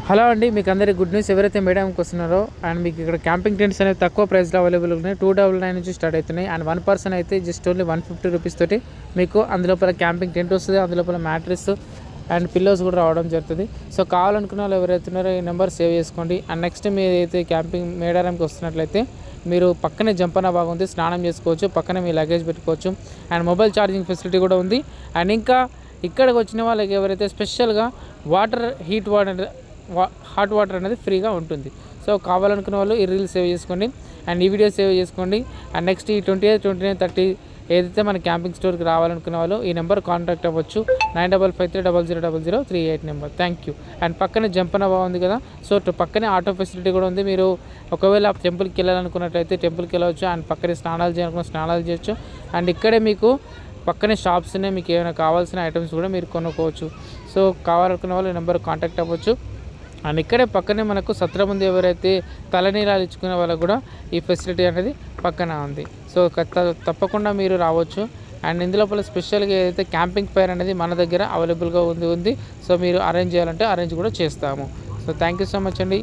Hello అండి, మీకు అందరికీ గుడ్ న్యూస్. ఎవరైతే మేడంకి వస్తున్నారో అండ్ మీకు ఇక్కడ క్యాంపింగ్ టెంట్స్ అనేవి తక్కువ ప్రైస్లో అవైలబుల్ ఉన్నాయి. 299 నుంచి స్టార్ట్ అవుతున్నాయి. అండ్ 1 పర్సన్ అయితే జస్ట్ ఓన్లీ 150 రూపీస్ తోటి మీకు అందులోపల క్యాంపింగ్ టెంట్ వస్తుంది. అందులోపల మ్యాట్రెస్ అండ్ పిల్లోస్ కూడా రావడం జరుగుతుంది. సో కావాలనుకున్న వాళ్ళు ఎవరైతే ఉన్నారో ఈ నెంబర్ సేవ్ చేసుకోండి. అండ్ నెక్స్ట్ మీరు అయితే క్యాంపింగ్ మేడారంకి వస్తున్నట్లయితే మీరు పక్కనే జంపన బాగా ఉంది, స్నానం చేసుకోవచ్చు, పక్కనే మీ లగేజ్ పెట్టుకోవచ్చు. అండ్ మొబైల్ ఛార్జింగ్ ఫెసిలిటీ కూడా ఉంది. అండ్ ఇంకా ఇక్కడికి వచ్చిన వాళ్ళకి ఎవరైతే స్పెషల్గా హాట్ వాటర్ అనేది ఫ్రీగా ఉంటుంది. సో కావాలనుకున్న వాళ్ళు ఈ రీల్ సేవ్ చేసుకోండి అండ్ ఈ వీడియో సేవ్ చేసుకోండి. అండ్ నెక్స్ట్ ఈ 28, 29, 30 ఏదైతే మన క్యాంపింగ్ స్టోర్కి రావాలనుకున్న వాళ్ళు ఈ నెంబర్ కాంటాక్ట్ అవ్వచ్చు. 9553000038 నెంబర్. Thank you. అండ్ పక్కనే జంపన బాగుంది కదా, సో పక్కనే ఆటో ఫెసిలిటీ కూడా ఉంది. మీరు ఒకవేళ టెంపుల్కి వెళ్ళాలనుకున్నట్లయితే టెంపుల్కి వెళ్ళవచ్చు. అండ్ పక్కనే స్నానాలు చేయాలనుకున్న స్నానాలు చేయొచ్చు. అండ్ ఇక్కడే మీకు పక్కనే షాప్స్ ఉన్నాయి, మీకు ఏమైనా కావాల్సిన ఐటమ్స్ కూడా మీరు కొనుక్కోవచ్చు. సో కావాలనుకున్న వాళ్ళు ఈ నెంబర్ కాంటాక్ట్ అవ్వచ్చు. అండ్ ఇక్కడే పక్కనే మనకు సత్రం ఉంది. ఎవరైతే తలనీలాలు ఇచ్చుకునే వాళ్ళకు కూడా ఈ ఫెసిలిటీ అనేది పక్కన ఉంది. సో తప్పకుండా మీరు రావచ్చు. అండ్ ఇందులోపల స్పెషల్గా ఏదైతే క్యాంపింగ్ ఫైర్ అనేది మన దగ్గర అవైలబుల్గా ఉంది. సో మీరు అరేంజ్ చేయాలంటే అరేంజ్ కూడా చేస్తాము. So thank you so much అండి.